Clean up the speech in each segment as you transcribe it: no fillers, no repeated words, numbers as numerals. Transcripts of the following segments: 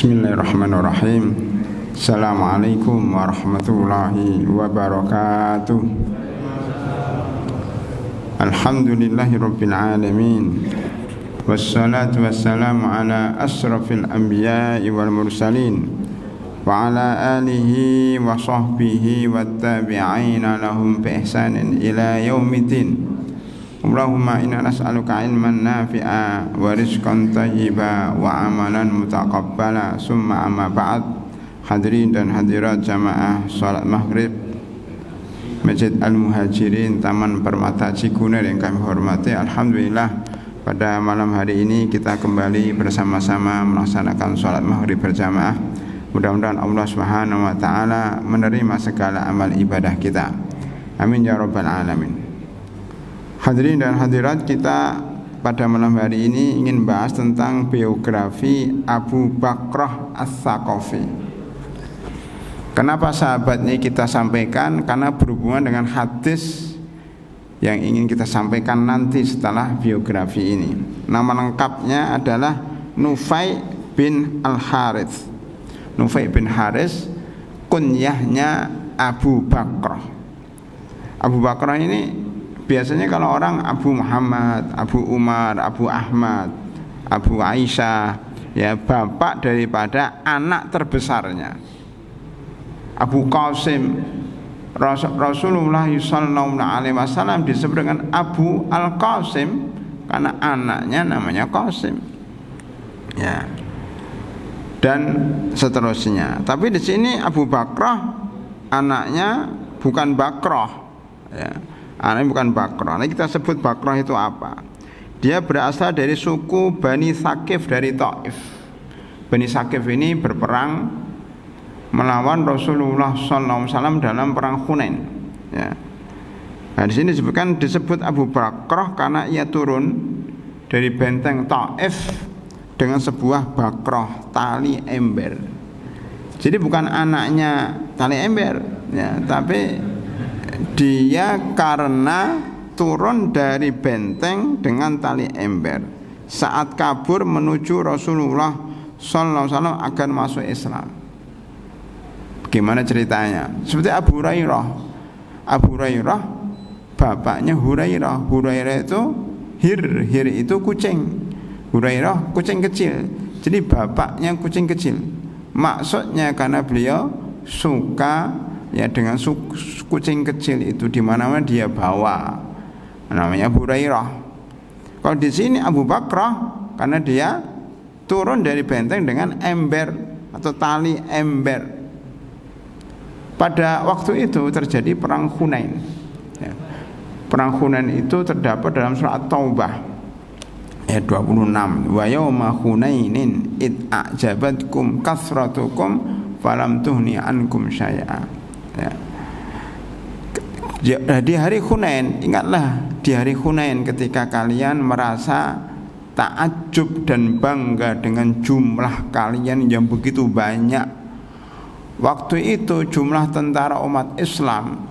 Bismillahirrahmanirrahim. Assalamualaikum warahmatullahi wabarakatuh. Alhamdulillahirabbil alamin. Wassalatu wassalamu ala asrafil anbiya'i wal mursalin wa ala alihi wa sahbihi wattabi'ina lahum bi ihsanin ila yaumiddin. Allahumma inna nas'aluka ilman nafi'a wa rizqan thayyiba wa amalan mutaqabbala. Summa amma ba'd. Hadirin dan hadirat jamaah salat maghrib Masjid Al-Muhajirin Taman Permata Cikunir yang kami hormati, alhamdulillah pada malam hari ini kita kembali bersama-sama melaksanakan salat maghrib berjamaah. Mudah-mudahan Allah Subhanahu wa taala menerima segala amal ibadah kita. Amin ya rabbal alamin. Hadirin dan hadirat, kita pada malam hari ini ingin bahas tentang biografi Abu Bakrah As-Saqafi. Kenapa sahabat ini kita sampaikan? Karena berhubungan dengan hadis yang ingin kita sampaikan nanti setelah biografi ini. Nama lengkapnya adalah Nufai bin Al-Harits. Nufai bin Harits, kunyahnya Abu Bakrah. Abu Bakrah ini biasanya kalau orang Abu Muhammad, Abu Umar, Abu Ahmad, Abu Aisyah, ya bapak daripada anak terbesarnya. Abu Qasim, Rasulullah SAW disebut dengan Abu Al-Qasim karena anaknya namanya Qasim. Ya. Dan seterusnya. Tapi di sini Abu Bakrah anaknya bukan Bakrah. Ya. Anaknya bukan Bakrah. Nah, kita sebut Bakrah itu apa? Dia berasal dari suku Bani Thaqif dari Taif. Bani Thaqif ini berperang melawan Rasulullah SAW dalam perang Hunain. Ya. Nah, di sini disebut Abu Bakrah karena ia turun dari benteng Taif dengan sebuah bakrah, tali ember. Jadi bukan anaknya tali ember, ya, tapi dia karena turun dari benteng dengan tali ember saat kabur menuju Rasulullah SAW agar masuk Islam. Bagaimana ceritanya? Seperti Abu Hurairah. Abu Hurairah bapaknya Hurairah. Hurairah itu hir itu kucing. Hurairah kucing kecil. Jadi bapaknya kucing kecil. Maksudnya karena beliau suka ya dengan kucing kecil itu di mana-mana dia bawa, namanya Abu Hurairah. Kalau di sini Abu Bakrah karena dia turun dari benteng dengan ember atau tali ember. Pada waktu itu terjadi perang Hunain. Ya. Perang Hunain itu terdapat dalam surat Taubah ayat 26. Wa yauma Hunainin id a'jabatkum kasratukum falam tuhni ankum syai'a. Ya. Di hari Hunain, ingatlah di hari Hunain ketika kalian merasa takjub dan bangga dengan jumlah kalian yang begitu banyak. Waktu itu jumlah tentara umat Islam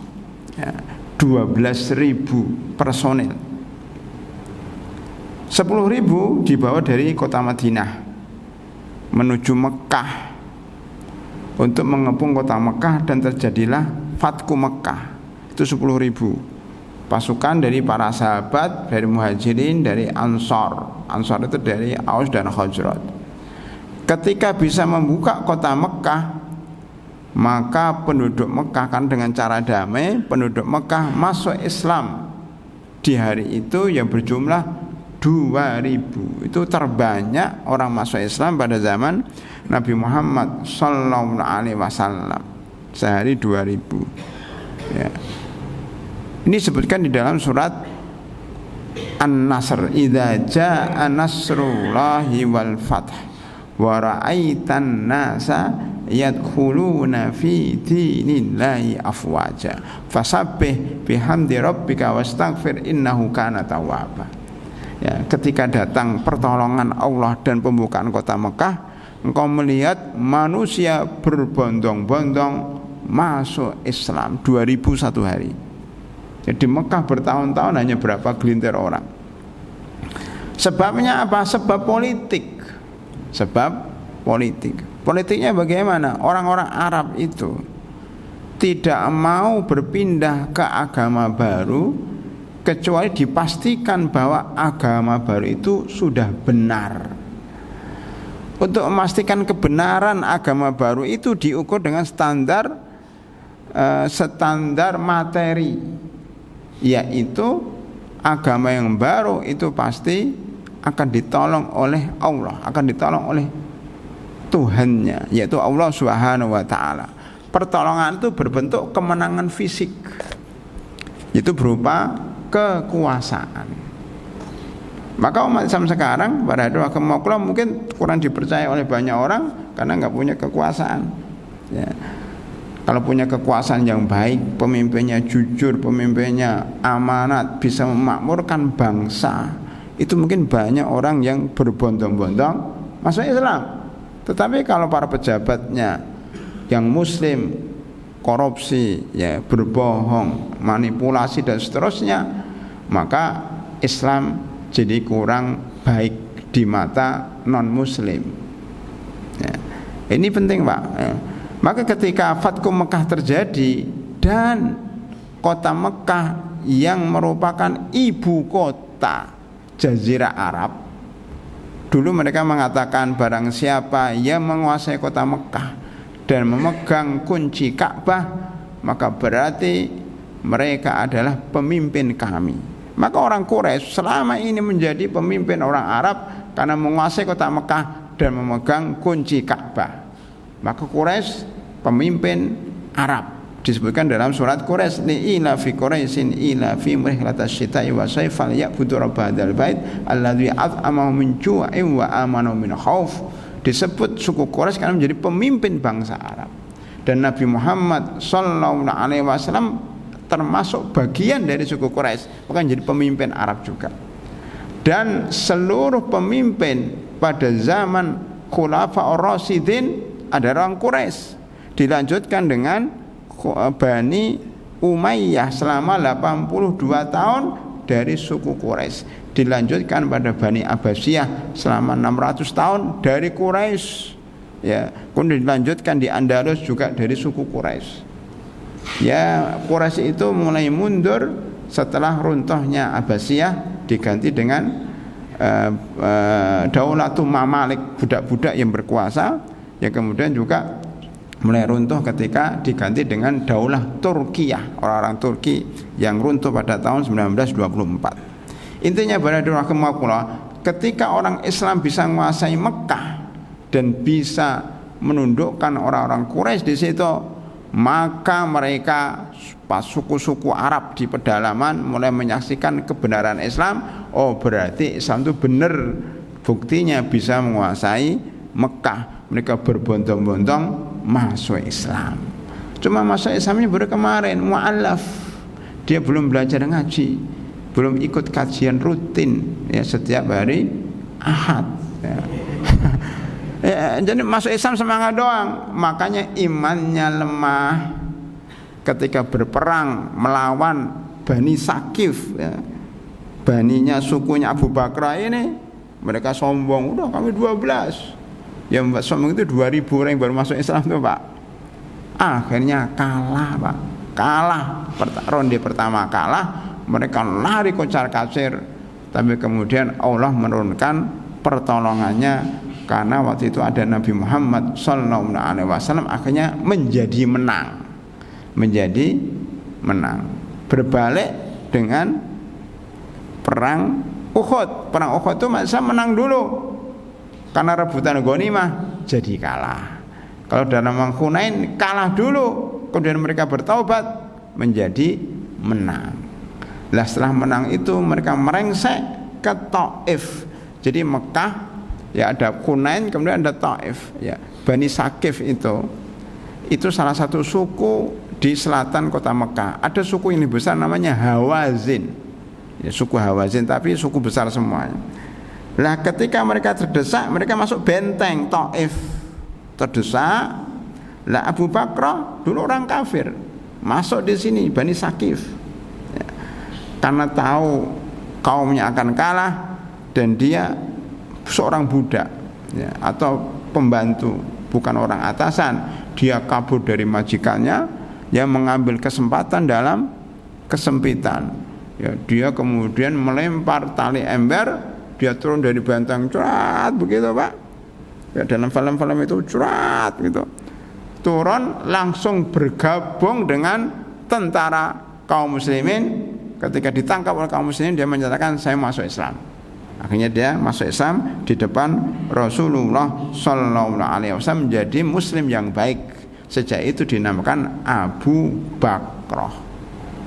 ya, 12.000 personil. 10.000 dibawa dari kota Madinah menuju Mekah untuk mengepung kota Mekah, dan terjadilah Fatku Mekah. Itu 10.000 pasukan dari para sahabat, dari Muhajirin, dari Ansar. Ansar itu dari Aus dan Khazraj. Ketika bisa membuka kota Mekah, maka penduduk Mekah kan dengan cara damai, penduduk Mekah masuk Islam di hari itu yang berjumlah 2.000. Itu terbanyak orang masuk Islam pada zaman Nabi Muhammad sallallahu alaihi wasallam. Sehari 2.000. Ya. Ini disebutkan di dalam surat An-Nasr, idza jaa nasrullahi wal fath wa ra'aitan nasa yadkhuluna fi dinillahi afwaja fasabbih bihamdi rabbika wastaghfir innahu kana tawwaba. Ya, ketika datang pertolongan Allah dan pembukaan kota Mekah, engkau melihat manusia berbondong-bondong masuk Islam, 2.000 satu hari. Jadi Mekah bertahun-tahun hanya berapa gelintir orang. Sebabnya apa? Sebab politik. Sebab politik. Politiknya bagaimana? Orang-orang Arab itu tidak mau berpindah ke agama baru kecuali dipastikan bahwa agama baru itu sudah benar. Untuk memastikan kebenaran agama baru itu diukur dengan standar materi, yaitu agama yang baru itu pasti akan ditolong oleh Allah, akan ditolong oleh Tuhannya, yaitu Allah Subhanahu wa taala. Pertolongan itu berbentuk kemenangan fisik, itu berupa kekuasaan. Maka umat Islam sekarang pada hari mungkin kurang dipercaya oleh banyak orang karena nggak punya kekuasaan. Ya. Kalau punya kekuasaan yang baik, pemimpinnya jujur, pemimpinnya amanat, bisa memakmurkan bangsa, itu mungkin banyak orang yang berbondong-bondong masuk Islam. Tetapi kalau para pejabatnya yang muslim, korupsi, ya, berbohong, manipulasi dan seterusnya, maka Islam jadi kurang baik di mata non muslim. Ya. Ini penting, Pak. Ya. Maka ketika Fatku Mekah terjadi dan kota Mekah yang merupakan ibu kota Jazirah Arab, dulu mereka mengatakan barang siapa yang menguasai kota Mekah dan memegang kunci Ka'bah, maka berarti mereka adalah pemimpin kami. Maka orang Quraisy selama ini menjadi pemimpin orang Arab karena menguasai kota Mekah dan memegang kunci Ka'bah. Maka Quraisy pemimpin Arab, disebutkan dalam surat Quraisy, ila fi Quraisyin ila fi rihlatasy syita'i wa sayfal ya'budu rabb hadzal bait alladzi at'amahum min ju'in wa amanahum min khauf. Disebut suku Quraisy karena menjadi pemimpin bangsa Arab, dan Nabi Muhammad sallallahu alaihi wasallam termasuk bagian dari suku Quraisy, maka menjadi pemimpin Arab juga. Dan seluruh pemimpin pada zaman Khulafaur Rasyidin ada orang Quraisy. Dilanjutkan dengan Bani Umayyah selama 82 tahun dari suku Quraisy. Dilanjutkan pada Bani Abbasiyah selama 600 tahun dari Quraisy. Ya, kemudian dilanjutkan di Andalus juga dari suku Quraisy. Ya, Quraisy itu mulai mundur setelah runtuhnya Abbasiyah, diganti dengan Daulatul Mamalik, budak-budak yang berkuasa, yang kemudian juga mulai runtuh ketika diganti dengan Daulah Turkiyah, orang-orang Turki yang runtuh pada tahun 1924. Intinya ketika orang Islam bisa menguasai Mekah dan bisa menundukkan orang-orang Quraisy di situ, maka mereka pas suku-suku Arab di pedalaman mulai menyaksikan kebenaran Islam. Oh, berarti Islam itu benar, buktinya bisa menguasai Mekah. Mereka berbondong-bondong masuk Islam. Cuma masuk Islamnya baru kemarin, mu'allaf. Dia belum belajar ngaji, belum ikut kajian rutin ya setiap hari Ahad ya. Ya, jadi masuk Islam semangat doang, makanya imannya lemah ketika berperang melawan Bani Sakif ya. Baninya sukunya Abu Bakar ini, mereka sombong, udah kami 12. Yang membuat sombong itu 2000 orang yang baru masuk Islam tuh, Pak. Akhirnya kalah, Pak. Kalah, ronde pertama kalah, mereka lari kocar-kacir. Tapi kemudian Allah menurunkan pertolongannya, karena waktu itu ada Nabi Muhammad sallallahu alaihi wasallam, akhirnya menjadi menang. Berbalik dengan perang Uhud. Perang Uhud itu masa menang dulu karena rebutan ghanimah, jadi kalah. Kalau dalam perang Hunain kalah dulu, kemudian mereka bertaubat menjadi menang. Lah setelah menang itu mereka merengsek ke Taif. Jadi Mekah ya ada Hunain, kemudian ada Taif ya. Bani Sakif itu salah satu suku di selatan kota Mekah. Ada suku ini besar namanya Hawazin ya, suku Hawazin, tapi suku besar semuanya. Lah ketika mereka terdesak, mereka masuk benteng Taif, terdesak. Lah Abu Bakar dulu orang kafir, masuk di sini Bani Sakif ya. Karena tahu kaumnya akan kalah dan dia seorang budak ya, atau pembantu, bukan orang atasan. Dia kabur dari majikannya, yang mengambil kesempatan dalam kesempitan. Ya, dia kemudian melempar tali ember, dia turun dari benteng, curat begitu Pak. Ya, dalam film-film itu curat gitu. Turun langsung bergabung dengan tentara kaum muslimin. Ketika ditangkap oleh kaum muslimin, dia menyatakan saya masuk Islam. Akhirnya dia masuk Islam di depan Rasulullah Sallallahu Alaihi Wasallam, menjadi Muslim yang baik. Sejak itu dinamakan Abu Bakrah.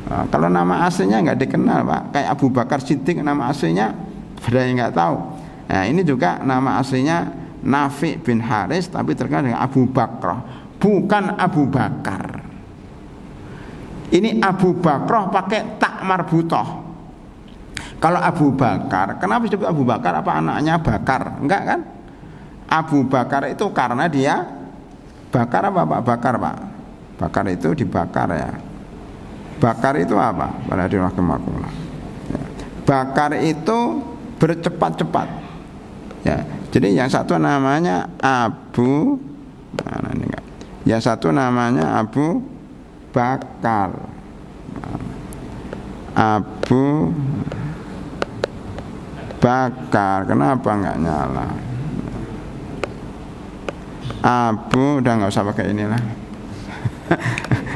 Nah, kalau nama aslinya nggak dikenal Pak, kayak Abu Bakar Siddiq, nama aslinya ada yang nggak tahu. Nah, ini juga nama aslinya Nafi bin Haris, tapi terkenal dengan Abu Bakrah, bukan Abu Bakar. Ini Abu Bakrah pakai tak marbutah. Kalau Abu Bakar, kenapa disebut Abu Bakar? Apa anaknya Bakar? Enggak kan? Abu Bakar itu karena dia bakar apa Pak? Bakar Pak. Bakar itu dibakar ya. Bakar itu apa? Pada dirahmatullah. Ya. Bakar itu bercepat-cepat. Ya. Jadi yang satu namanya Abu, mana ini enggak? Yang satu namanya Abu Bakar. Abu Bakar, kenapa nggak nyala? Abu, udah nggak usah pakai inilah.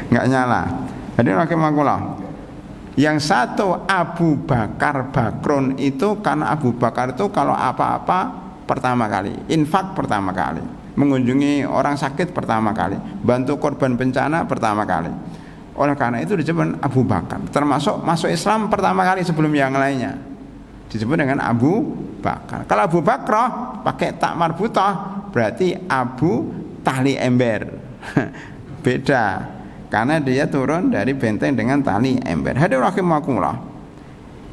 Nggak nyala. Jadi rahimakumullah. Yang satu Abu Bakar Bakrun itu karena Abu Bakar itu kalau apa-apa pertama kali, infak pertama kali, mengunjungi orang sakit pertama kali, bantu korban bencana pertama kali. Oleh karena itu disebut Abu Bakar. Termasuk masuk Islam pertama kali sebelum yang lainnya, disebut dengan Abu Bakar. Kalau Abu Bakrah pakai tak marbutah, berarti Abu tali ember. Beda, karena dia turun dari benteng dengan tali ember. Hadirin rahimakumullah.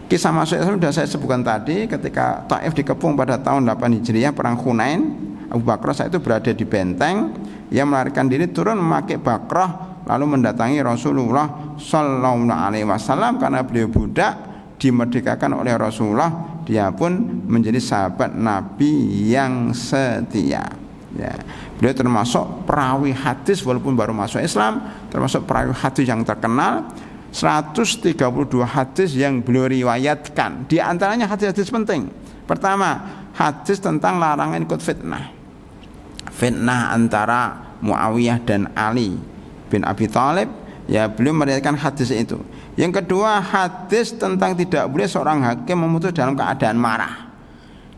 Kisah masuk Islam sudah saya sebutkan tadi. Ketika Taif dikepung pada tahun 8 Hijriah, perang Hunain, Abu Bakrah saat itu berada di benteng. Ia melarikan diri, turun memakai bakrah, lalu mendatangi Rasulullah Sallallahu Alaihi Wasallam. Karena beliau budak, dimerdekakan oleh Rasulullah, dia pun menjadi sahabat Nabi yang setia. Ya, beliau termasuk perawi hadis walaupun baru masuk Islam, termasuk perawi hadis yang terkenal. 132 hadis yang beliau riwayatkan. Di antaranya hadis-hadis penting. Pertama, hadis tentang larangan ikut fitnah. Fitnah antara Muawiyah dan Ali bin Abi Thalib, ya beliau meriwayatkan hadis itu. Yang kedua, hadis tentang tidak boleh seorang hakim memutus dalam keadaan marah.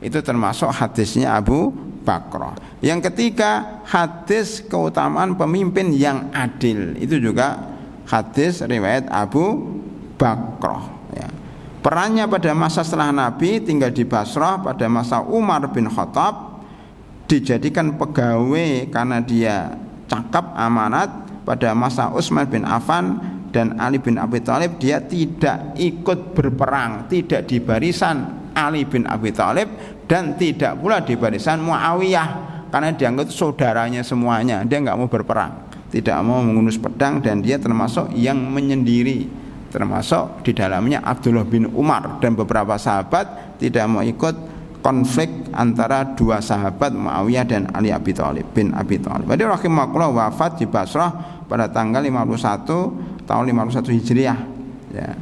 Itu termasuk hadisnya Abu Bakrah. Yang ketiga, hadis keutamaan pemimpin yang adil. Itu juga hadis riwayat Abu Bakrah. Ya. Perannya pada masa setelah Nabi tinggal di Basrah pada masa Umar bin Khattab, dijadikan pegawai karena dia cakap amanat. Pada masa Utsman bin Affan dan Ali bin Abi Thalib, dia tidak ikut berperang, tidak di barisan Ali bin Abi Thalib dan tidak pula di barisan Muawiyah, karena dianggap saudaranya semuanya. Dia nggak mau berperang, tidak mau mengunus pedang, dan dia termasuk yang menyendiri, termasuk di dalamnya Abdullah bin Umar dan beberapa sahabat tidak mau ikut konflik antara dua sahabat Muawiyah dan Ali bin Abi Thalib. Jadi rahimahullah wafat di Basrah pada tanggal 51 tahun 51 Hijriah. Ya.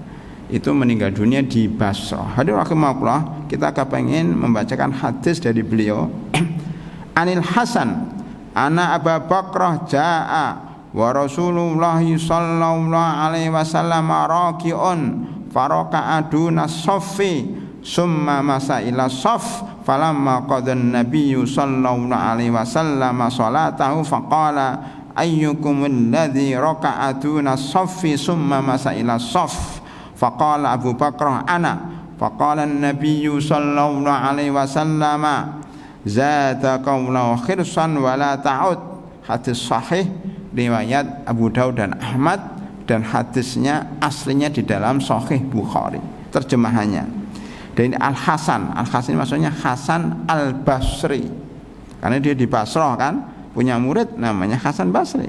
Itu meninggal dunia di Basrah. Hadirin rahimahullah, kita kepengen membacakan hadis dari beliau. Anil Hasan, ana Abu Bakrah jaa wa Rasulullah sallallahu alaihi wasallam raqiun faraka aduna saffi summa masa ila saff falamma qadan nabiyyu sallallahu alaihi wasallam salatahu faqala ayyukum alladhi raka'a duna saffi summa masa ila saff faqala Abu Bakrah ana faqala an-nabiyyu sallallahu alaihi wasallam zada qawla khirsan wa la ta'ud. Hadis sahih riwayat Abu Daud dan Ahmad, dan hadisnya aslinya di dalam Sahih Bukhari terjemahannya. Dan Al-Hasan ini maksudnya Hasan Al-Basri, karena dia di Basrah kan, punya murid namanya Hasan Basri.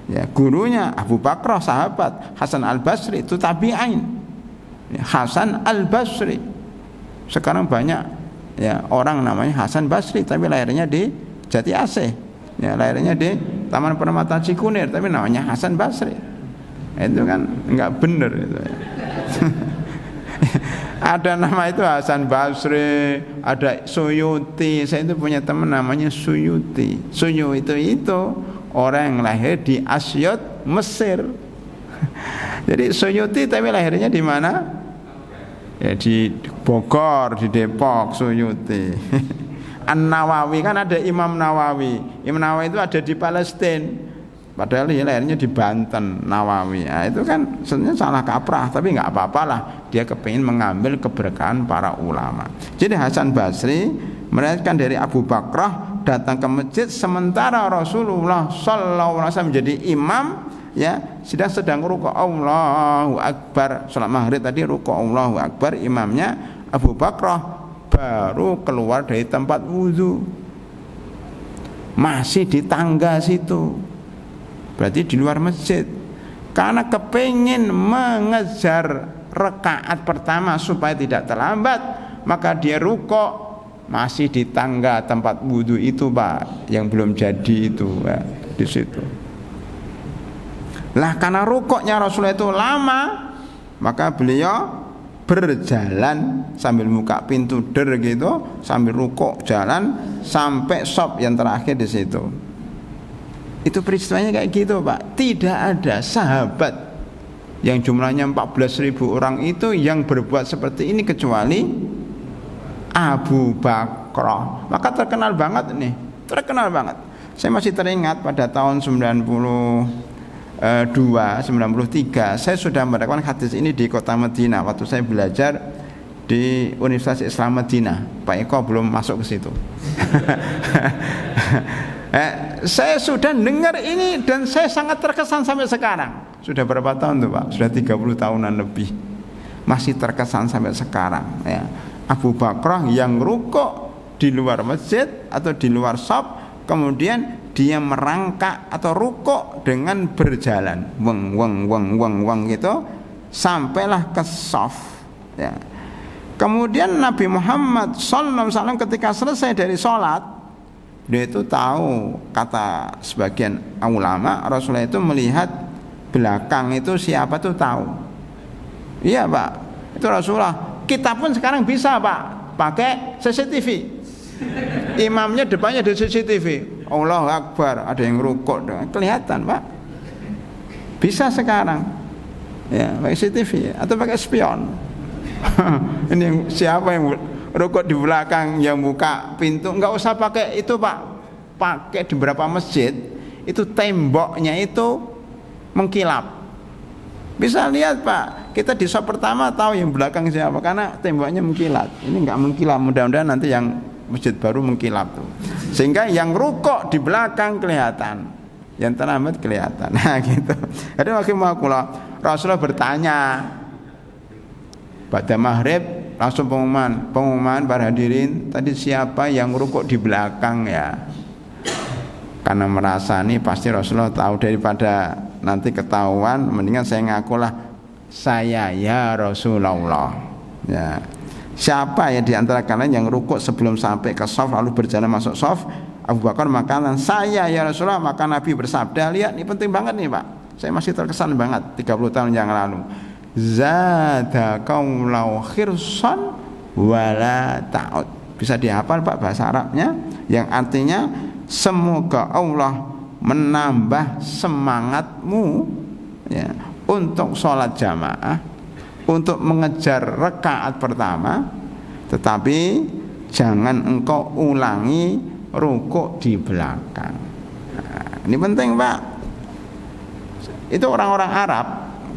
Ya, gurunya Abu Bakrah sahabat, Hasan Al-Basri itu tabi'in. Ya, Hasan Al-Basri. Sekarang banyak ya orang namanya Hasan Basri tapi lahirnya di Jati Asih. Ya, lahirnya di Taman Permata Cikunir, tapi namanya Hasan Basri. Itu kan enggak bener itu ya. Ada nama itu Hasan Basri, ada Suyuti. Saya itu punya teman namanya Suyuti. Suyuti itu orang yang lahir di Asyut, Mesir. Jadi Suyuti tapi lahirnya di mana? Ya di Bogor, di Depok, Suyuti. An-Nawawi kan ada Imam Nawawi. Imam Nawawi itu ada di Palestina. Padahal dia lahirnya di Banten, Nawawi. Nah, itu kan sebenarnya salah kaprah, tapi nggak apa-apalah. Dia kepingin mengambil keberkahan para ulama. Jadi Hasan Basri meriwayatkan dari Abu Bakrah datang ke masjid sementara Rasulullah sallallahu alaihi wasallam menjadi imam, ya, sedang rukuk Allahu Akbar. Salat maghrib tadi rukuk Allahu Akbar, imamnya Abu Bakrah baru keluar dari tempat wudu. Masih di tangga situ. Berarti di luar masjid. Karena kepingin mengejar rakaat pertama supaya tidak terlambat, maka dia rukuk masih di tangga tempat wudu itu, Pak, yang belum jadi itu, ya, di situ. Lah karena rukuknya Rasulullah itu lama, maka beliau berjalan sambil buka pintu gitu, sambil rukuk jalan sampai shop yang terakhir di situ. Itu peristiwanya kayak gitu, Pak. Tidak ada sahabat yang jumlahnya 14.000 orang itu yang berbuat seperti ini kecuali Abu Bakrah. Maka terkenal banget nih, terkenal banget. Saya masih teringat pada tahun 93 saya sudah mendapatkan hadis ini di kota Madinah waktu saya belajar di Universitas Islam Madinah. Pak Eko belum masuk ke situ. Saya sudah dengar ini dan saya sangat terkesan sampai sekarang. Sudah berapa tahun tuh, Pak? Sudah 30 tahunan lebih. Masih terkesan sampai sekarang, ya. Abu Bakrah yang rukuk di luar masjid atau di luar shop, kemudian dia merangkak atau rukuk dengan berjalan weng gitu sampailah ke shaf, ya. Kemudian Nabi Muhammad sallallahu alaihi wasallam ketika selesai dari sholat, dia itu tahu, kata sebagian ulama, Rasulullah itu melihat belakang itu siapa tuh tahu. Iya, Pak, itu Rasulullah. Kita pun sekarang bisa, Pak, pakai CCTV. Imamnya depannya ada CCTV. Allahu Akbar, ada yang rukuk, kelihatan, Pak. Bisa sekarang, ya, pakai CCTV atau pakai spion. Ini siapa yang rukuk di belakang, yang buka pintu? Enggak usah pakai itu, Pak. Pakai di beberapa masjid itu temboknya itu mengkilap. Bisa lihat, Pak. Kita di shop pertama tahu yang belakang siapa karena temboknya mengkilat. Ini enggak mengkilap, mudah-mudahan nanti yang masjid baru mengkilap tuh. Sehingga yang rukuk di belakang kelihatan, yang terlambat kelihatan. Nah, gitu. Jadi Rasulullah bertanya pada maghrib, langsung pengumuman para hadirin, tadi siapa yang rukuk di belakang, ya. Karena merasa nih pasti Rasulullah tahu, daripada nanti ketahuan mendingan saya ngakulah saya ya Rasulullah, ya. Siapa ya di antara kalian yang rukuk sebelum sampai ke shaf lalu berjalan masuk shaf? Abu Bakar makanan saya ya Rasulullah. Maka Nabi bersabda, lihat ini penting banget nih, Pak, saya masih terkesan banget 30 tahun yang lalu. Zadakum lau khirsan wala ta'ud. Bisa dihafal, Pak, bahasa Arabnya, yang artinya semoga Allah menambah semangatmu, ya, untuk sholat jamaah, untuk mengejar rakaat pertama, tetapi jangan engkau ulangi rukuk di belakang. Nah, ini penting, Pak. Itu orang-orang Arab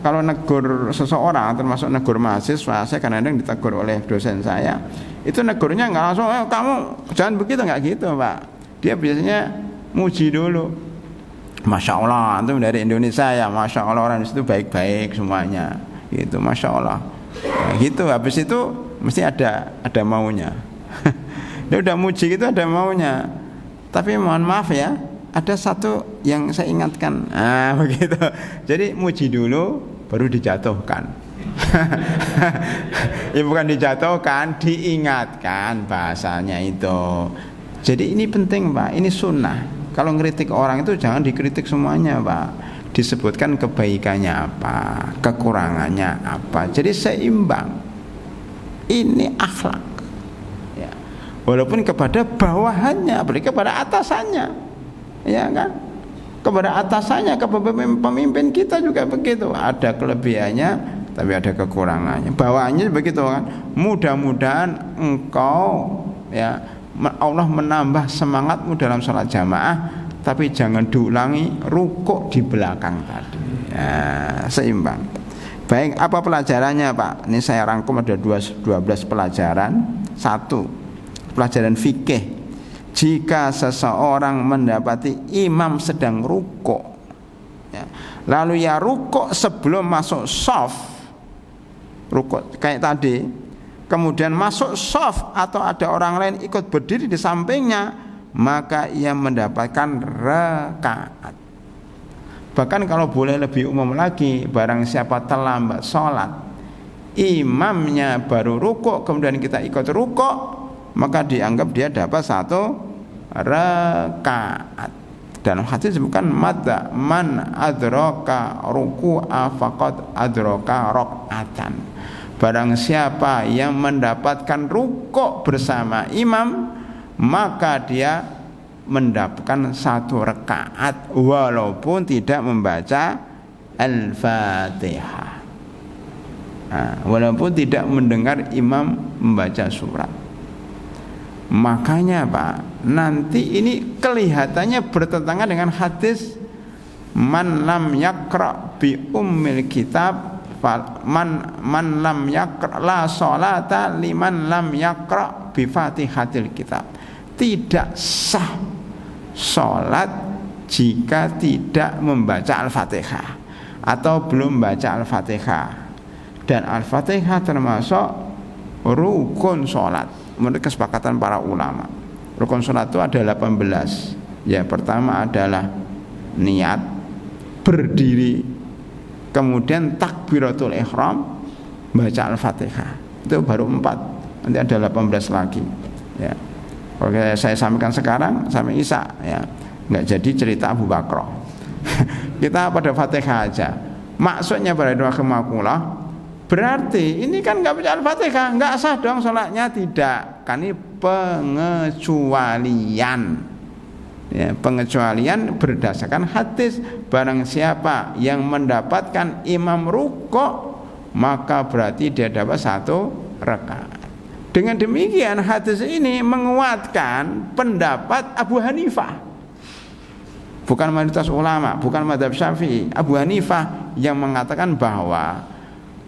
kalau negur seseorang, termasuk negur mahasiswa, saya kadang-kadang ditegur oleh dosen saya, itu negurnya nggak langsung, kamu jangan begitu, nggak gitu, Pak. Dia biasanya muji dulu. Masya Allah, itu dari Indonesia ya, Masya Allah, orang di situ baik-baik semuanya, gitu, Masya Allah. Nah, gitu, habis itu mesti ada maunya. Dia udah muji gitu, ada maunya. Tapi mohon maaf ya, ada satu yang saya ingatkan. Nah, begitu. Jadi muji dulu, baru dijatuhkan. Ya bukan dijatuhkan, diingatkan bahasanya itu. Jadi ini penting Pak, ini sunnah. Kalau ngeritik orang itu jangan dikritik semuanya Pak, disebutkan kebaikannya apa, kekurangannya apa. Jadi seimbang. Ini akhlak ya. Walaupun kepada bawahannya, apalagi kepada atasannya, ya kan, kepada atasannya, kepada pemimpin kita juga begitu. Ada kelebihannya tapi ada kekurangannya. Bawahannya begitu kan. Mudah-mudahan engkau ya Allah menambah semangatmu dalam sholat jamaah, tapi jangan diulangi rukuk di belakang tadi ya, seimbang. Baik, apa pelajarannya Pak? Ini saya rangkum ada 12 pelajaran. 1, pelajaran fikih. Jika seseorang mendapati imam sedang rukuk ya, lalu ya rukuk sebelum masuk shaf, rukuk kayak tadi, kemudian masuk shaf atau ada orang lain ikut berdiri di sampingnya, maka ia mendapatkan rakaat. Bahkan kalau boleh lebih umum lagi, barang siapa terlambat sholat, imamnya baru rukuk kemudian kita ikut rukuk, maka dianggap dia dapat 1 rakaat. Dalam hadis disebutkan man adraka ruku'a faqad adraka rakaatan. Barang siapa yang mendapatkan rukuk bersama imam, maka dia mendapatkan 1 rakaat walaupun tidak membaca Al-Fatihah. Walaupun tidak mendengar imam membaca surat. Makanya Pak, nanti ini kelihatannya bertentangan dengan hadis man lam yaqra bi ummil kitab man lam yaqra la sholata liman lam yaqra bi fatihatil kitab. Tidak sah sholat jika tidak membaca Al-Fatihah atau belum baca Al-Fatihah. Dan Al-Fatihah termasuk rukun sholat menurut kesepakatan para ulama. Rukun sholat itu ada 18. Ya, pertama adalah niat, berdiri, kemudian takbiratul ihram, baca Al-Fatihah. Itu baru 4. Nanti ada 18 lagi. Ya. Oke, saya sampaikan sekarang sampai Isya ya. Enggak jadi cerita Abu Bakar. Kita pada Fatihah aja. Maksudnya pada rahimakumullah, berarti ini kan enggak baca Al-Fatihah, enggak sah dong salatnya, tidak. Kan ini pengecualian. Ya, pengecualian berdasarkan hadis, barang siapa yang mendapatkan imam rukuk maka berarti dia dapat 1 rakaat. Dengan demikian hadis ini menguatkan pendapat Abu Hanifah, bukan mayoritas ulama, bukan mazhab Syafi'i. Abu Hanifah yang mengatakan bahwa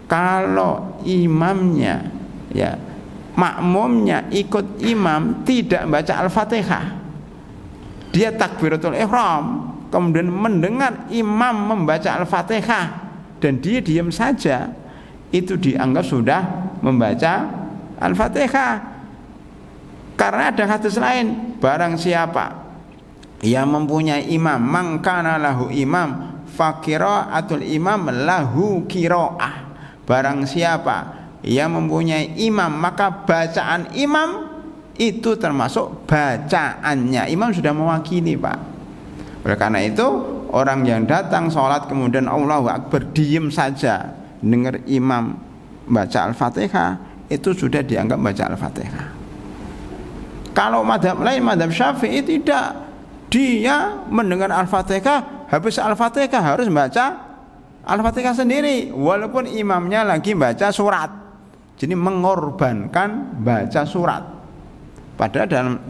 kalau imamnya ya makmumnya ikut imam tidak baca Al-Fatihah, dia takbiratul ihram, kemudian mendengar imam membaca Al-Fatihah dan dia diam saja, itu dianggap sudah membaca Al-Fatihah. Karena ada hadis lain, barang siapa yang mempunyai imam, mangkana lahu imam faqiraatul imam lahu qiraah. Barang siapa yang mempunyai imam, maka bacaan imam itu termasuk bacaannya. Imam sudah mewakili Pak. Oleh karena itu orang yang datang sholat kemudian Allahu Akbar diam saja dengar imam baca Al-Fatihah, itu sudah dianggap baca Al-Fatihah. Kalau madhab lain, madhab Syafi'i tidak, dia mendengar Al-Fatihah, habis Al-Fatihah harus baca Al-Fatihah sendiri walaupun imamnya lagi baca surat. Jadi mengorbankan baca surat. Padahal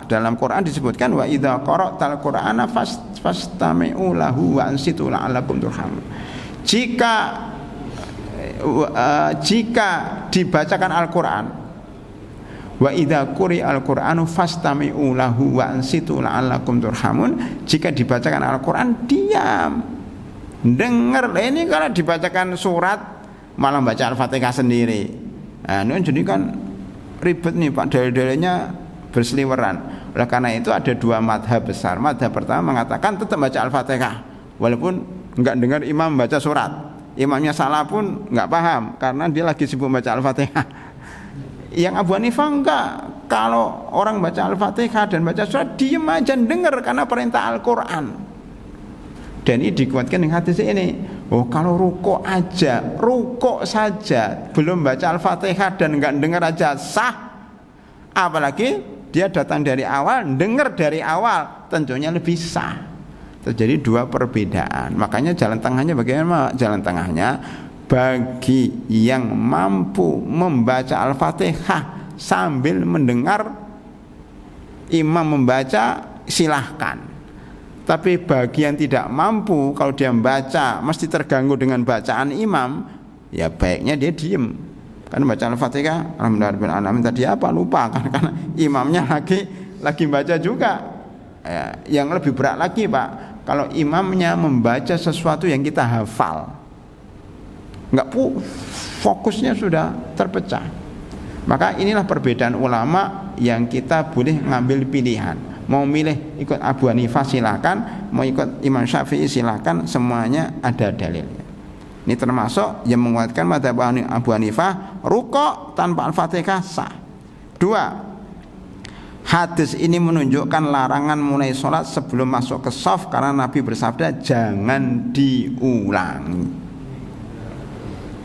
dalam Quran disebutkan wa idza qara'tal qur'ana fastami'u lahu wa ansitu la'allakum turhamun. Jika dibacakan Al-Quran, wa idza quri'al qur'anu fastami'u lahu wa ansitu la'allakum turhamun, jika dibacakan Al-Quran diam, dengar. Ini kalau dibacakan surat malah baca Al-Fatihah sendiri. Nah, ini jadi kan ribet nih Pak, dalil-dalilnya berseliweran. Oleh karena itu ada 2 madhab besar. Madhab pertama mengatakan tetap baca Al-Fatihah walaupun enggak dengar imam baca surat. Imamnya salah pun enggak paham karena dia lagi sibuk baca Al-Fatihah. Yang Abu Hanifah enggak, kalau orang baca Al-Fatihah dan baca surat diem aja dengar karena perintah Al-Quran. Dan ini dikuatkan dengan hadis ini. Oh, kalau rukuk saja belum baca Al-Fatihah dan nggak dengar aja sah, apalagi dia datang dari awal, dengar dari awal, tentunya lebih sah. Terjadi dua perbedaan. Makanya jalan tengahnya bagaimana? Jalan tengahnya bagi yang mampu membaca Al-Fatihah sambil mendengar imam membaca, silahkan. Tapi bagi yang tidak mampu, kalau dia membaca mesti terganggu dengan bacaan imam, ya baiknya dia diem. Kan baca Al-Fatihah, alhamdulillahirobbilalamin tadi apa lupa kan, karena imamnya lagi baca juga. Ya, yang lebih berat lagi Pak, kalau imamnya membaca sesuatu yang kita hafal, fokusnya sudah terpecah. Maka inilah perbedaan ulama yang kita boleh ngambil pilihan. Mau milih ikut Abu Hanifah silakan, mau ikut Imam Syafi'i silakan, semuanya ada dalilnya. Ini termasuk yang menguatkan madzhab Abu Hanifah, rukuk tanpa Al-Fatihah sah. 2, hadis ini menunjukkan larangan mulai sholat sebelum masuk ke shaf, karena Nabi bersabda jangan diulangi.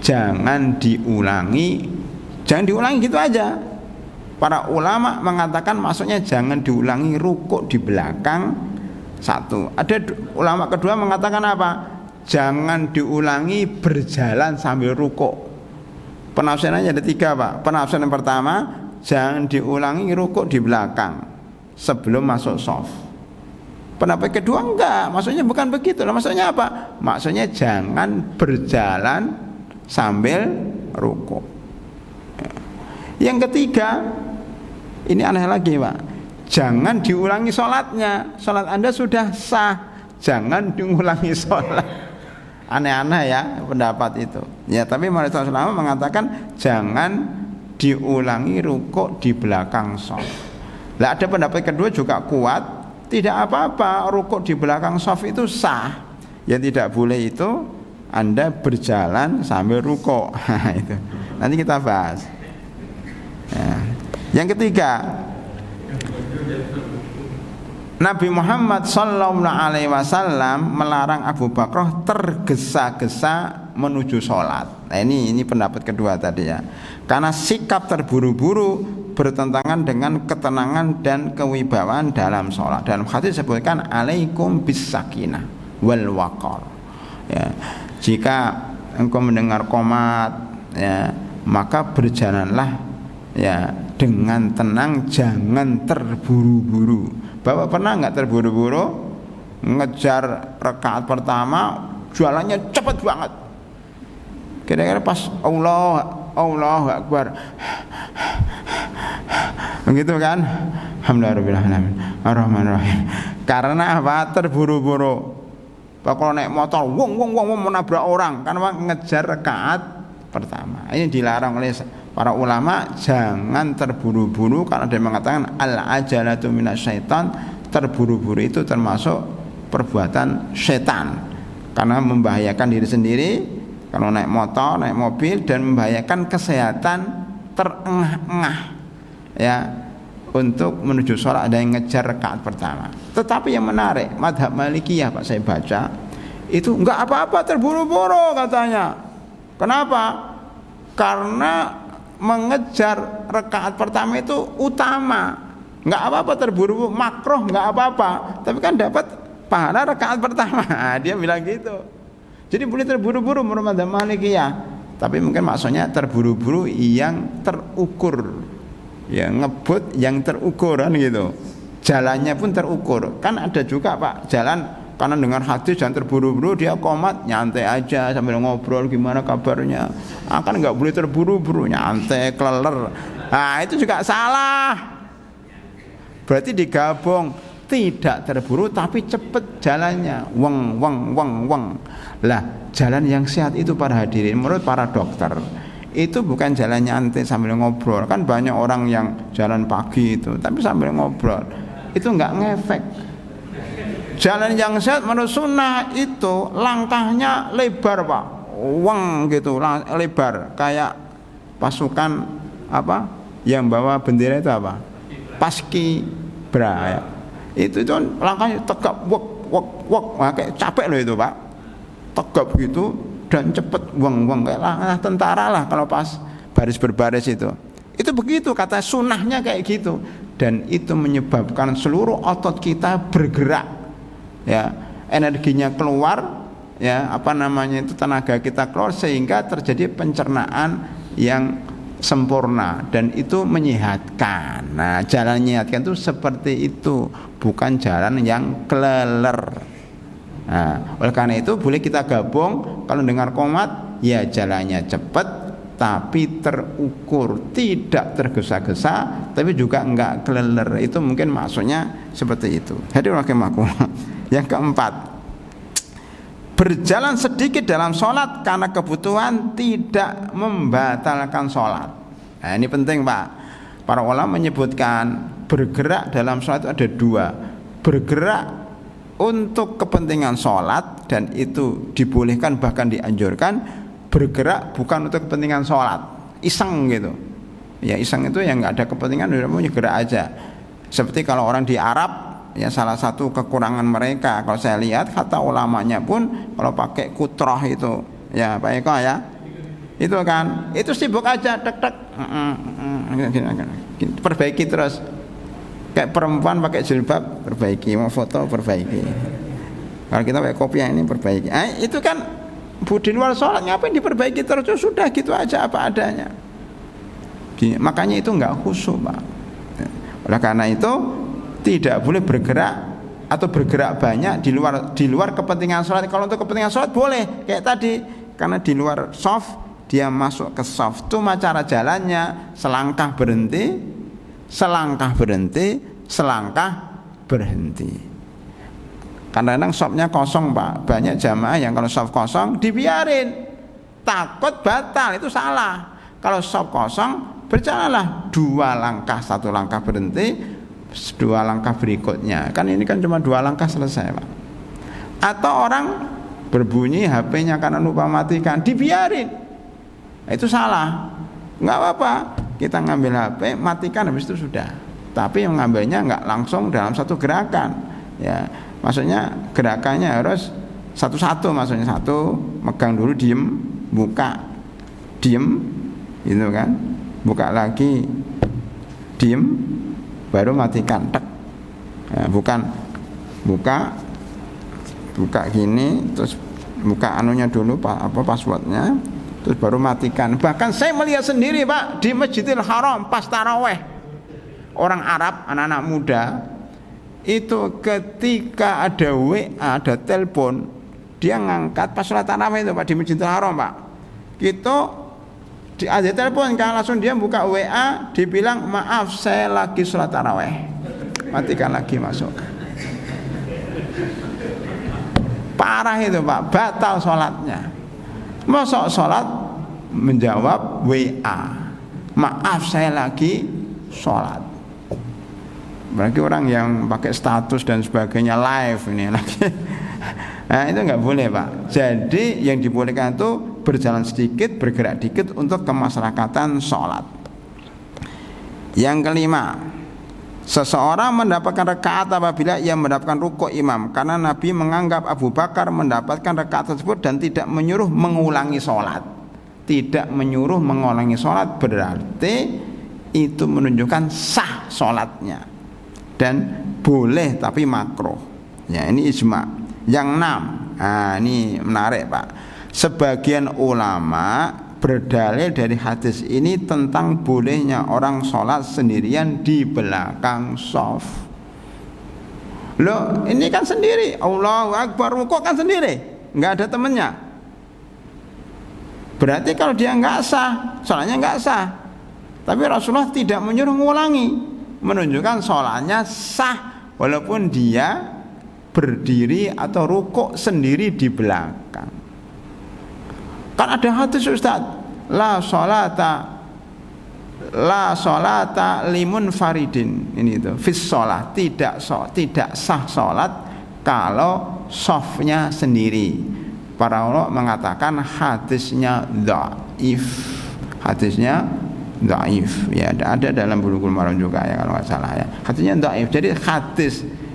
Jangan diulangi gitu aja. Para ulama mengatakan maksudnya jangan diulangi rukuk di belakang satu. Ada ulama kedua mengatakan apa? Jangan diulangi berjalan sambil rukuk. Penafsirannya ada 3 Pak. Penafsiran yang pertama, jangan diulangi rukuk di belakang sebelum masuk shaf. Pendapat kedua enggak, maksudnya bukan begitu. Maksudnya apa? Maksudnya jangan berjalan sambil rukuk. Yang ketiga, ini aneh lagi Pak, jangan diulangi sholatnya. Sholat Anda sudah sah, jangan diulangi sholat. Aneh-aneh ya pendapat itu ya. Tapi Rasulullah SAW mengatakan jangan diulangi rukuk di belakang shaf. Lah ada pendapat kedua juga kuat, tidak apa-apa rukuk di belakang shaf itu sah. Yang tidak boleh itu Anda berjalan sambil rukuk. Itu nanti kita bahas ya. Yang ketiga, Nabi Muhammad sallallahu alaihi wasallam melarang Abu Bakar tergesa-gesa menuju sholat. Nah ini pendapat kedua tadi ya. Karena sikap terburu-buru bertentangan dengan ketenangan dan kewibawaan dalam sholat. Dalam hadis disebutkan alaikum bis sakinah wal waqar. Ya, jika engkau mendengar qomat ya, maka berjalanlah ya dengan tenang, jangan terburu-buru. Bapak pernah nggak terburu-buru ngejar rakaat pertama, jualannya cepat banget. Kira-kira pas Allahu Akbar, begitu kan? Alhamdulillahirobbilalamin, Ar-Rahmanir-Rahim. Karena apa? Terburu-buru. Pak kalau naik motor, wong menabrak orang, karena ngejar rakaat pertama. Ini dilarang oleh para ulama, jangan terburu-buru. Karena ada yang mengatakan al-ajalatu minasyaitan, terburu-buru itu termasuk perbuatan setan, karena membahayakan diri sendiri kalau naik motor, naik mobil, dan membahayakan kesehatan, terengah-engah ya untuk menuju sholat. Ada yang ngejar rakaat pertama. Tetapi yang menarik, madhab Malikiyah Pak, saya baca itu enggak apa-apa terburu-buru katanya. Kenapa? Karena mengejar rakaat pertama itu utama. Enggak apa-apa terburu-buru, makruh enggak apa-apa, tapi kan dapat pahala rakaat pertama. Dia bilang gitu. Jadi boleh terburu-buru menurut mazhab Malikiyah, tapi mungkin maksudnya terburu-buru yang terukur, ya ngebut yang terukur kan gitu. Jalannya pun terukur. Kan ada juga Pak jalan karena dengar hadis jangan terburu-buru, dia qomat nyantai aja sambil ngobrol gimana kabarnya. Kan nggak boleh terburu-buru, nyantai keleler. Nah itu juga salah. Berarti digabung, tidak terburu tapi cepet jalannya, weng. Lah jalan yang sehat itu para hadirin menurut para dokter itu bukan jalan nyantai sambil ngobrol. Kan banyak orang yang jalan pagi itu tapi sambil ngobrol, itu nggak ngefek. Jalan yang sehat menurut sunnah itu langkahnya lebar Pak, weng gitu, lebar kayak pasukan apa yang bawa bendera itu apa, paskibra ya. Itu langkahnya tegap wok kayak capek loh itu Pak, tegap gitu dan cepet wang kayak langkah tentara lah kalau pas baris berbaris itu begitu, kata sunnahnya kayak gitu, dan itu menyebabkan seluruh otot kita bergerak ya, energinya keluar ya, itu tenaga kita keluar sehingga terjadi pencernaan yang sempurna dan itu menyehatkan. Nah, jalan menyehatkan itu seperti itu, bukan jalan yang keleler. Nah, oleh karena itu boleh kita gabung, kalau dengar qomat ya jalannya cepat tapi terukur, tidak tergesa-gesa tapi juga enggak keleler. Itu mungkin maksudnya seperti itu. Jadi rahimakumullah. Yang keempat, berjalan sedikit dalam sholat karena kebutuhan tidak membatalkan sholat. Nah, ini penting Pak. Para ulama menyebutkan bergerak dalam sholat itu ada dua. Bergerak untuk kepentingan sholat, dan itu dibolehkan bahkan dianjurkan. Bergerak bukan untuk kepentingan sholat, iseng gitu ya, iseng itu yang nggak ada kepentingan, udah mau gerak aja. Seperti kalau orang di Arab ya, salah satu kekurangan mereka kalau saya lihat kata ulamanya pun, kalau pakai kutroh itu ya Pak Eko ya, itu kan itu sibuk aja, tek perbaiki terus, kayak perempuan pakai jilbab perbaiki, mau foto perbaiki, kalau kita pakai kopiah ini perbaiki. Itu kan di luar sholat, ngapain diperbaiki terus? Sudah gitu aja apa adanya. Makanya itu enggak khusyuk Pak. Oleh karena itu tidak boleh bergerak atau bergerak banyak di luar kepentingan sholat. Kalau untuk kepentingan sholat boleh kayak tadi, karena di luar shaf dia masuk ke shaf itu cara jalannya selangkah berhenti, selangkah berhenti, selangkah berhenti. Kadang-kadang shopnya kosong Pak, banyak jamaah yang kalau shop kosong dibiarin, takut batal, itu salah. Kalau shop kosong berjalanlah 2 langkah, 1 langkah berhenti, 2 langkah berikutnya, kan ini kan cuma 2 langkah selesai Pak. Atau orang berbunyi HP-nya karena lupa matikan, dibiarin, itu salah. Nggak apa-apa, kita ngambil HP matikan habis itu sudah, tapi yang ngambilnya nggak langsung dalam satu gerakan ya. Maksudnya gerakannya harus satu-satu, maksudnya satu megang dulu, diem, buka, diem, gitu kan, buka lagi, diem, baru matikan, tek. Ya, bukan buka gini, terus buka anunya dulu passwordnya, terus baru matikan. Bahkan saya melihat sendiri Pak di Masjidil Haram pas taraweh, orang Arab, anak-anak muda itu ketika ada WA, ada telepon, dia ngangkat pas sholat tarawih itu Pak di Masjidil Haram Pak. Itu ada telepon kan, langsung dia buka WA, dibilang maaf saya lagi sholat tarawih, matikan lagi, masuk. Parah itu Pak, batal sholatnya. Masuk sholat menjawab WA, maaf saya lagi sholat. Berarti orang yang pakai status dan sebagainya live ini lagi. Nah, itu nggak boleh Pak. Jadi yang dibolehkan itu berjalan sedikit, bergerak dikit untuk kemasyarakatan sholat. Yang kelima, seseorang mendapatkan rakaat apabila ia mendapatkan rukuk imam, karena Nabi menganggap Abu Bakar mendapatkan rakaat tersebut dan tidak menyuruh mengulangi sholat. Tidak menyuruh mengulangi sholat berarti itu menunjukkan sah sholatnya dan boleh tapi makruh ya, ini ijma. Yang 6, nah ini menarik Pak, sebagian ulama berdalil dari hadis ini tentang bolehnya orang sholat sendirian di belakang shaf. Loh ini kan sendiri, Allahu Akbar, rukuk kan sendiri, nggak ada temennya, berarti kalau dia nggak sah, sholatnya nggak sah. Tapi Rasulullah tidak menyuruh mengulangi, menunjukkan sholatnya sah walaupun dia berdiri atau rukuk sendiri di belakang. Kan ada hadis Ustaz, la sholata limun faridin, ini itu fis sholat, tidak sah sholat kalau shafnya sendiri. Para ulama mengatakan hadisnya dhaif, hadisnya dhaif. Ya, ada dalam Bulughul Maram juga ya kalau nggak salah ya. Hadisnya dhaif. Jadi hadis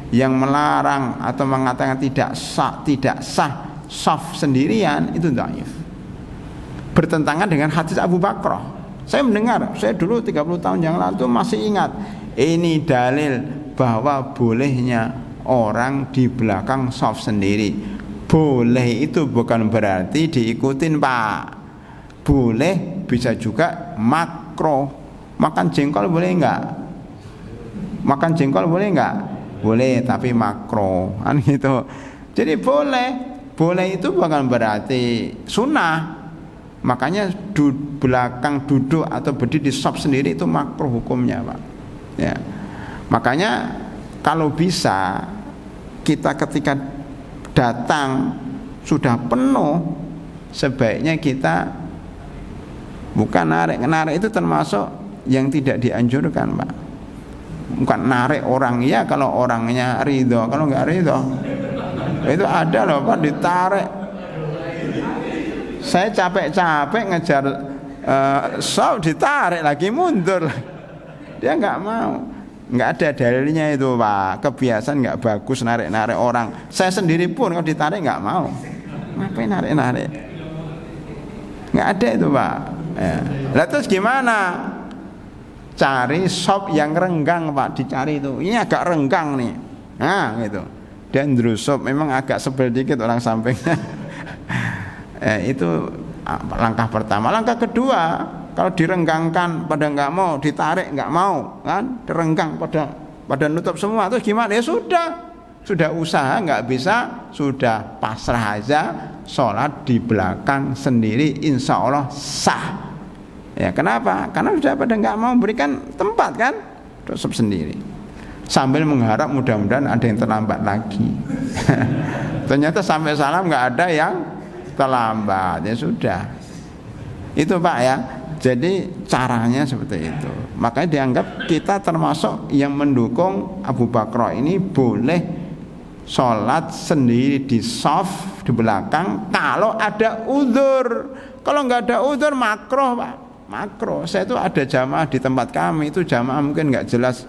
yang melarang atau mengatakan tidak sah shaf sendirian itu dhaif. Bertentangan dengan hadis Abu Bakrah. Saya mendengar, saya dulu 30 tahun yang lalu masih ingat. Ini dalil bahwa bolehnya orang di belakang shaf sendiri. Boleh itu bukan berarti diikutin, Pak. Boleh bisa juga makro. Makan jengkol boleh enggak? Makan jengkol boleh enggak? Boleh, tapi makro kan gitu. Jadi boleh itu bukan berarti sunnah. Makanya belakang duduk atau berdiri di shaf sendiri itu makruh hukumnya, Pak. Ya. Makanya kalau bisa kita ketika datang sudah penuh, sebaiknya kita bukan narik itu termasuk yang tidak dianjurkan, Pak. Bukan narik orang ya kalau orangnya ridho, kalau nggak ridho itu ada loh, Pak, ditarik. Saya capek-capek ngejar shaf, ditarik lagi mundur, dia nggak mau. Nggak ada dalilnya itu, Pak. Kebiasaan nggak bagus narik-narik orang. Saya sendiri pun kalau ditarik nggak mau. Ngapain narik-narik? Nggak ada itu, Pak. Ya. Lah terus gimana? Cari shaf yang renggang, Pak. Dicari itu. Ini agak renggang nih. Nah gitu. Dan drusop memang agak sebel dikit orang sampingnya. Itu langkah pertama. Langkah kedua, kalau direnggangkan pada nggak mau, ditarik nggak mau, kan? Direnggang pada nutup semua, terus gimana? Ya sudah usaha nggak bisa, sudah pasrah aja, sholat di belakang sendiri, insya Allah sah. Ya kenapa? Karena sudah pada nggak mau berikan tempat kan, nutup sendiri. Sambil mengharap mudah-mudahan ada yang terlambat lagi. Ternyata sampai salam nggak ada yang terlambat, ya sudah. Itu, Pak, ya. Jadi caranya seperti itu. Makanya dianggap kita termasuk yang mendukung Abu Bakrah ini boleh sholat sendiri di shaf di belakang kalau ada udzur. Kalau nggak ada udzur makruh, Pak. Makruh. Saya itu ada jamaah di tempat kami, itu jamaah mungkin nggak jelas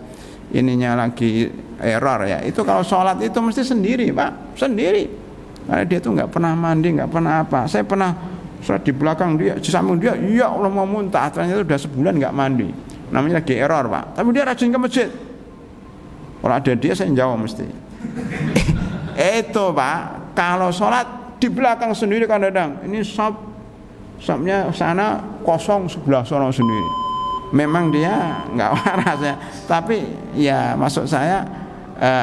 ininya lagi error ya. Itu kalau sholat itu mesti sendiri, Pak, sendiri. Karena dia tuh nggak pernah mandi, nggak pernah apa. Saya pernah sholat di belakang dia, di samping dia, ya Allah mau muntah. Ternyata sudah sebulan nggak mandi. Namanya lagi error, Pak. Tapi dia rajin ke masjid. Kalau ada dia saya jawab mesti. Itu, Pak. Kalau sholat di belakang sendiri kadang-kadang ini shafnya sana kosong, sebelah sana sendiri. Memang dia nggak waras ya. Tapi ya maksud saya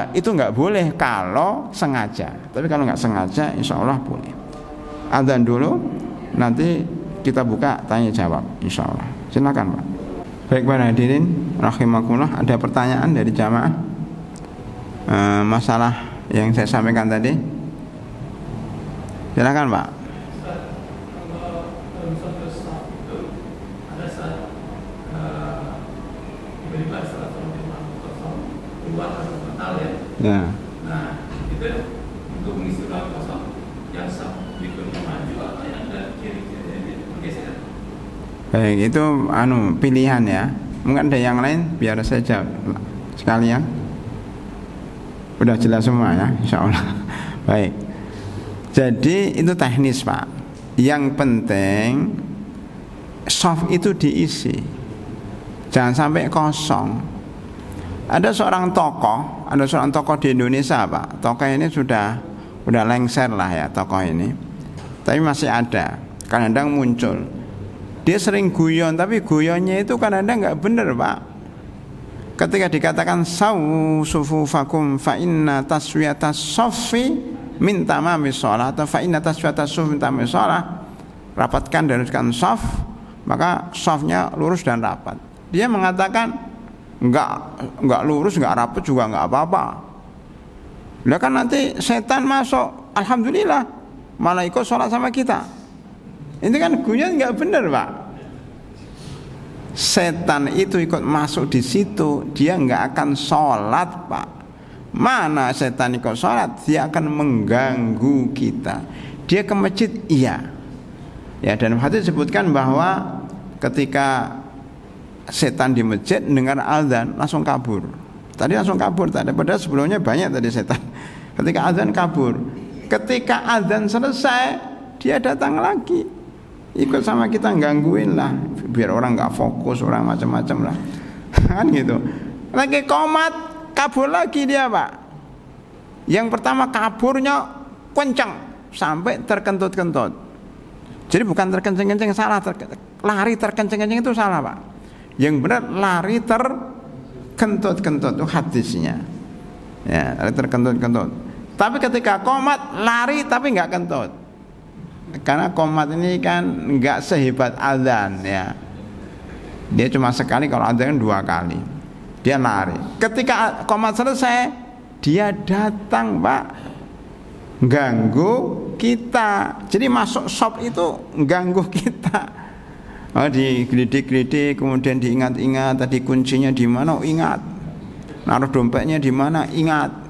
itu nggak boleh kalau sengaja. Tapi kalau nggak sengaja, insya Allah boleh. Adzan dulu, nanti kita buka tanya jawab, insya Allah. Silakan, Pak. Baik, para hadirin rahimakumullah, ada pertanyaan dari jamaah masalah yang saya sampaikan tadi? Silakan, Pak. Ya. Nah, itu untuk mengisi ruang kosong yang berikutnya maju atau yang ada kiri-kiri bergeser. Baik, itu pilihan ya. Mungkin ada yang lain biar saya jawab sekalian. Udah jelas semua ya, insya Allah. Baik. Jadi itu teknis, Pak. Yang penting shaf itu diisi. Jangan sampai kosong. Ada seorang tokoh di Indonesia, Pak. Tokoh ini sudah lengser lah ya, tokoh ini. Tapi masih ada, kadang-kadang muncul. Dia sering guyon, tapi guyonnya itu kadang-kadang nggak benar, Pak. Ketika dikatakan sawu sufufakum fa inna taswiyatas saffi min tamamis shalah atau fa inna taswiyatas suffi min tamamis shalah, rapatkan dan luruskan shaf, maka shafnya lurus dan rapat. Dia mengatakan enggak lurus, enggak rapat juga enggak apa-apa. Lah kan nanti setan masuk, alhamdulillah malah ikut sholat sama kita. Ini kan guyon enggak benar, Pak. Setan itu ikut masuk di situ, dia enggak akan sholat, Pak. Mana setan ikut sholat, dia akan mengganggu kita. Dia ke masjid, iya. Ya, dan hadis disebutkan bahwa ketika setan di masjid dengar azan langsung kabur. Tadi langsung kabur tadi, padahal sebelumnya banyak tadi setan. Ketika azan kabur. Ketika azan selesai, dia datang lagi. Ikut sama kita gangguin lah, biar orang nggak fokus, orang macam-macam lah. Kan gitu. Lagi qomat, kabur lagi dia, Pak. Yang pertama kaburnya kencang sampai terkentut-kentut. Jadi bukan terkencing-kencing, salah. Lari terkencing-kencing itu salah, Pak. Yang benar lari terkentut-kentut itu hadisnya. Ya, lari terkentut-kentut. Tapi ketika qomat lari tapi nggak kentut. Karena qomat ini kan nggak sehebat azan ya. Dia cuma sekali, kalau azan kan 2 kali. Dia lari. Ketika qomat selesai, dia datang, Pak, ganggu kita. Jadi masuk shop itu ganggu kita. Oh, digelidik-gelidik, kemudian diingat-ingat tadi kuncinya di mana, ingat. Naruh dompetnya di mana, ingat.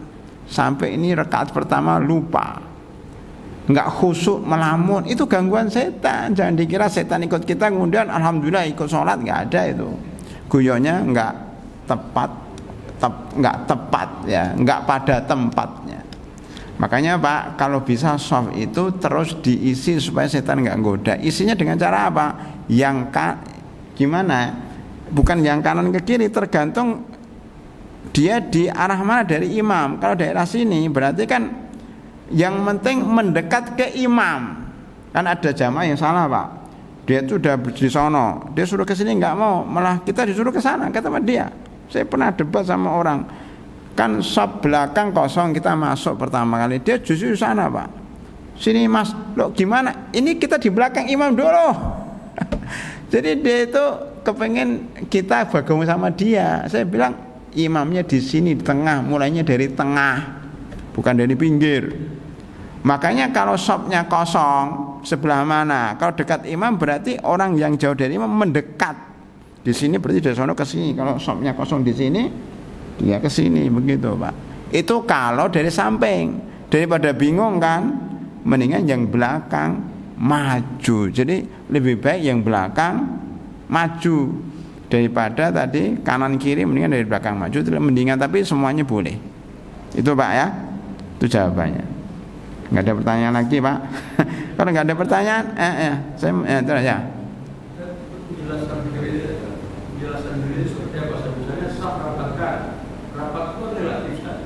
Sampai ini rakaat pertama lupa. Enggak khusyuk, melamun, itu gangguan setan. Jangan dikira setan ikut kita kemudian alhamdulillah ikut sholat, enggak ada itu. Guyonnya enggak tepat ya, enggak pada tempatnya. Makanya Pak, kalau bisa soft itu terus diisi supaya setan enggak goda. Isinya dengan cara apa? Gimana? Bukan yang kanan ke kiri, tergantung dia di arah mana dari imam. Kalau daerah sini berarti kan yang penting mendekat ke imam. Kan ada jamaah yang salah, Pak. Dia itu udah di sono, dia suruh ke sini nggak mau, malah kita disuruh ke sana ke tempat dia. Saya pernah debat sama orang, kan sop belakang kosong, kita masuk pertama kali, dia justru di sana, Pak. Sini Mas, lo gimana? Ini kita di belakang imam dulu. Jadi dia itu kepengen kita bergabung sama dia. Saya bilang imamnya di sini di tengah, mulainya dari tengah, bukan dari pinggir. Makanya kalau shopnya kosong sebelah mana? Kalau dekat imam berarti orang yang jauh dari imam mendekat. Di sini berarti dari sono ke sini. Kalau shopnya kosong di sini, dia ke sini, begitu, Pak. Itu kalau dari samping. Daripada bingung kan, mendingan yang belakang maju. Jadi lebih baik yang belakang maju daripada tadi kanan kiri, mendingan dari belakang maju. Itu mendingan, tapi semuanya boleh. Itu, Pak, ya. Itu jawabannya. Nggak ada pertanyaan lagi, Pak. Kalau nggak ada pertanyaan, saya terus ya. Jelasan diri seperti apa? Misalnya sah rapat itu relatif, kan?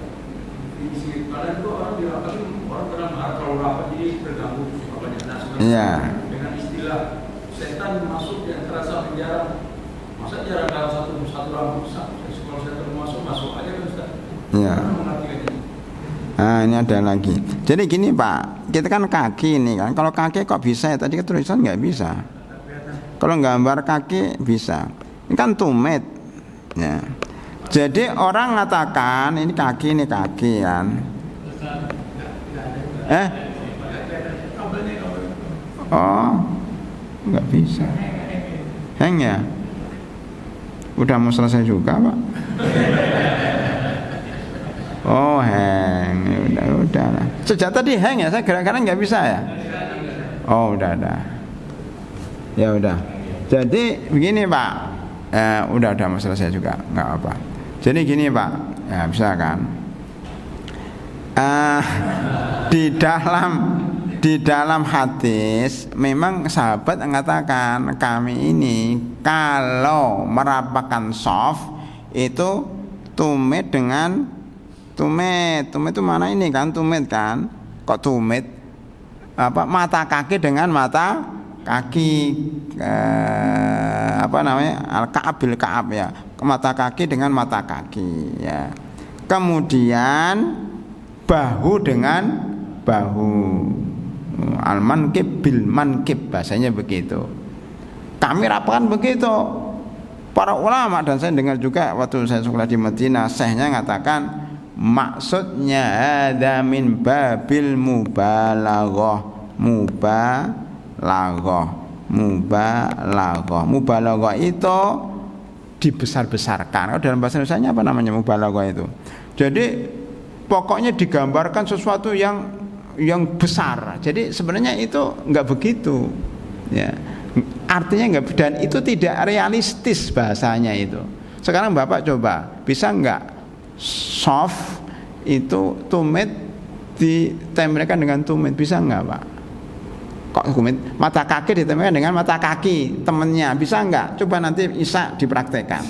Definisi kalian itu orang dirapatin, orang pernah marah kalau rapat jadi terganggu banyak nas. Iya. Dengan istilah setan masuk di antara sapi jarang. Masa jarang dalam satu rambut satu. Kalau setan masuk aja kan, Ustaz. Iya. Nah, ini ada lagi. Jadi gini, Pak, kita kan kaki ini kan. Kalau kaki kok bisa ya? Tadi tulisan nggak bisa. Kalau gambar kaki bisa. Ini kan tumit. Ya. Jadi orang mengatakan ini kaki kan. Oh, nggak bisa. Hang ya. Udah mau selesai juga, Pak. Oh, hang, udah lah. Sejak tadi hang ya, saya gerak-gerak nggak bisa ya. Oh, udah. Ya udah. Jadi begini, Pak. Udah mau selesai juga, nggak apa. Jadi gini, Pak. Ya bisa kan. Di dalam hadis memang sahabat mengatakan kami ini kalau merapakan soft itu tumit dengan tumit itu mana ini kan, tumit kan, kok tumit apa, mata kaki dengan mata kaki, apa namanya, al-ka'ab bil ka'ab ya, mata kaki dengan mata kaki ya. Kemudian bahu dengan bahu, al-mankib bil mankib, bahasanya begitu. Kami rapatkan begitu. Para ulama, dan saya dengar juga waktu saya sekolah di Madinah, syekhnya mengatakan maksudnya ada min babil mubalaghah. Mubalaghah itu dibesar-besarkan. Kalau dalam bahasa Indonesianya apa namanya mubalaghah itu? Jadi pokoknya digambarkan sesuatu yang besar. Jadi sebenarnya itu enggak begitu. Ya. Artinya enggak, dan itu tidak realistis bahasanya itu. Sekarang Bapak coba, bisa enggak soft itu tumit ditempelkan dengan tumit, bisa enggak Pak? Kok tumit? Mata kaki ditempelkan dengan mata kaki temennya, bisa enggak? Coba nanti Isa dipraktekkan.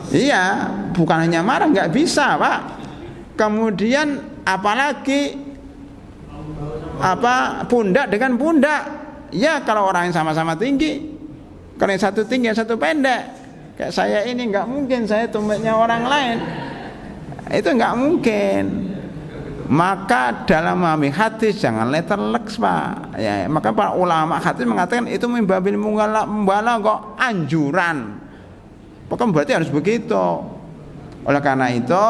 Iya, bukan hanya marah, enggak bisa Pak. Kemudian apalagi pundak dengan pundak. Ya kalau orang yang sama-sama tinggi, kalau yang satu tinggi yang satu pendek, kayak saya ini nggak mungkin saya tumitnya orang lain, itu nggak mungkin. Maka dalam memahami hadis jangan letterlek Pak. Ya, maka para ulama hadis mengatakan itu mimbabil mubalaghah kok, anjuran. Pokoknya berarti harus begitu. Oleh karena itu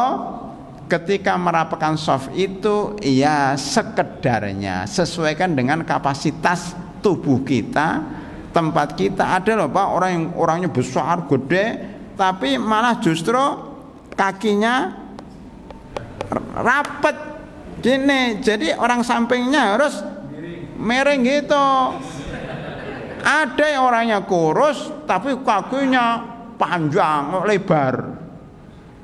ketika merapatkan soft itu ya sekedarnya, sesuaikan dengan kapasitas tubuh kita, tempat kita. Ada loh Pak orang yang orangnya besar gede tapi malah justru kakinya rapet gini, jadi orang sampingnya harus miring gitu. Ada yang orangnya kurus tapi kakinya panjang lebar,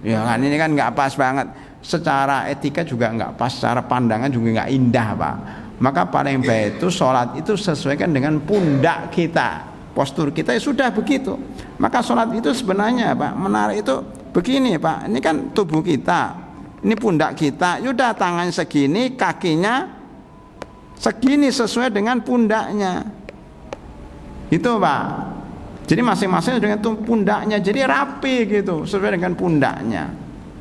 ya kan, ini kan nggak pas banget. Secara etika juga nggak pas, secara pandangan juga nggak indah Pak. Maka paling baik itu sholat itu sesuaikan dengan pundak kita, postur kita ya sudah begitu. Maka sholat itu sebenarnya Pak menarik itu begini Pak, ini kan tubuh kita, ini pundak kita, yaudah tangan segini, kakinya segini sesuai dengan pundaknya itu Pak. Jadi masing-masing dengan pundaknya, jadi rapi gitu sesuai dengan pundaknya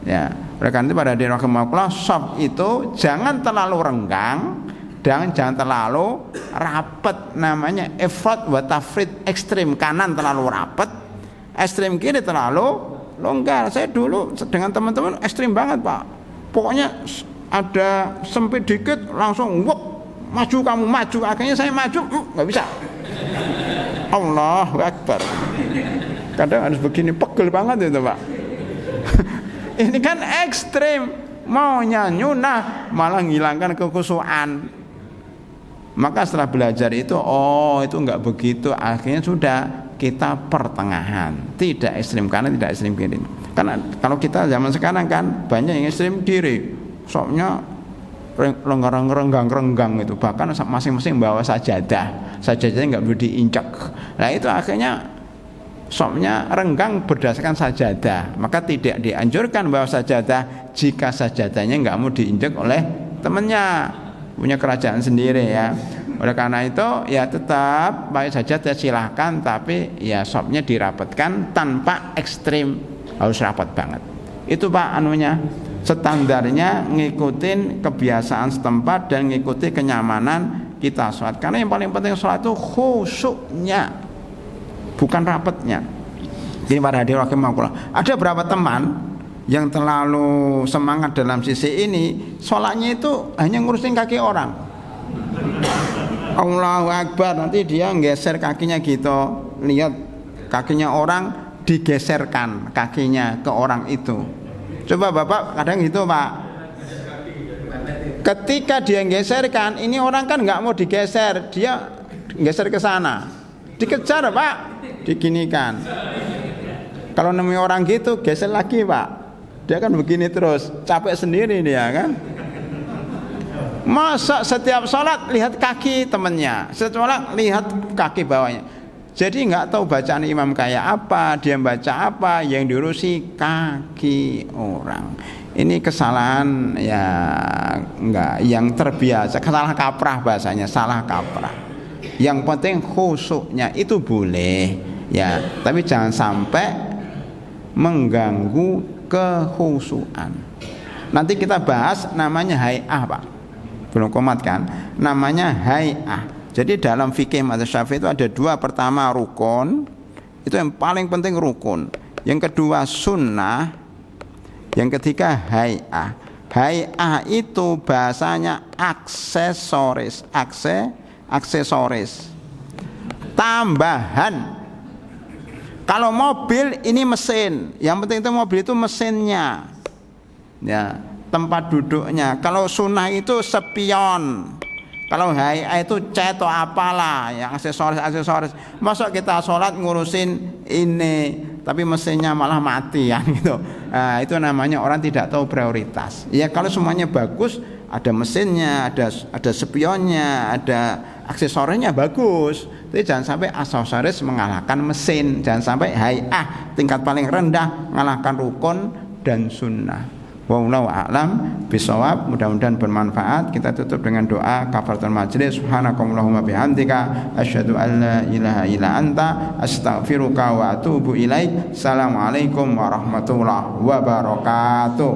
ya. Oleh karena itu pada dirahmatullah, soft itu jangan terlalu renggang dan jangan terlalu rapet, namanya ifrat wa tafrit, ekstrim kanan terlalu rapet, ekstrim kiri terlalu longgar. Saya dulu dengan teman-teman ekstrim banget Pak, pokoknya ada sempit dikit langsung wuk, maju kamu maju, akhirnya saya maju nggak bisa. Allahu Akbar, kadang harus begini, pegel banget itu Pak. Ini kan ekstrim, maunya nyunah malah menghilangkan kekhusyuan. Maka setelah belajar itu, oh itu enggak begitu, akhirnya sudah kita pertengahan, tidak ekstrim kanan, tidak ekstrim kiri. Karena kalau kita zaman sekarang kan banyak yang ekstrim kiri, soalnya renggang itu, bahkan masing-masing bawa sajadahnya nggak boleh diinjak. Nah itu akhirnya sopnya renggang berdasarkan sajadah, maka tidak dianjurkan bawa sajadah jika sajadahnya nggak mau diinjak oleh temannya, punya kerajaan sendiri ya. Oleh karena itu ya tetap pakai sajadah silahkan, tapi ya sopnya dirapatkan tanpa ekstrim, harus rapat banget. Itu Pak anunya, standarnya ngikutin kebiasaan setempat dan ngikuti kenyamanan kita sholat. Karena yang paling penting sholat itu khusyuknya, bukan rapatnya. Jadi para hadirin rahimakumullah, ada berapa teman yang terlalu semangat dalam sisi ini, sholatnya itu hanya ngurusin kaki orang. Allahu Akbar, nanti dia geser kakinya gitu, lihat kakinya orang, digeserkan kakinya ke orang itu. Coba Bapak kadang gitu Pak, ketika dia geserkan, ini orang kan nggak mau digeser, dia geser ke sana, dikejar Pak, diginikan. Kalau nemu orang gitu geser lagi Pak, dia kan begini terus, capek sendiri dia kan. Masa setiap sholat lihat kaki temennya, setiap sholat lihat kaki bawahnya. Jadi nggak tahu bacaan imam kayak apa, dia baca apa, yang diurusi kaki orang. Ini kesalahan ya enggak, yang terbiasa, salah kaprah bahasanya, salah kaprah. Yang penting khusyuknya itu boleh ya, tapi jangan sampai mengganggu kekhusyuan. Nanti kita bahas namanya hai'ah Pak, belum komat kan, namanya hai'ah. Jadi dalam fikih mazhab Syafi'i itu ada dua, pertama rukun, itu yang paling penting rukun, yang kedua sunnah, yang ketiga hai'ah. Hai'ah itu bahasanya aksesoris, aksesoris, tambahan. Kalau mobil ini mesin, yang penting itu mobil itu mesinnya ya, tempat duduknya. Kalau sunnah itu spion, Kalau hay'a itu cat atau apalah yang aksesoris. Masa kita sholat ngurusin ini tapi mesinnya malah mati ya gitu. Nah, itu namanya orang tidak tahu prioritas. Ya kalau semuanya bagus, ada mesinnya, ada spionnya, ada aksesorisnya bagus. Tapi jangan sampai aksesoris mengalahkan mesin, jangan sampai hay'ah tingkat paling rendah mengalahkan rukun dan sunnah. Wallahu a'lam bishawab. Mudah-mudahan bermanfaat. Kita tutup dengan doa kafaratul majlis. Subhanakallahumma bihamdika asyhadu an la ilaha illa anta astaghfiruka wa atubu ilaik. Assalamualaikum warahmatullahi wabarakatuh.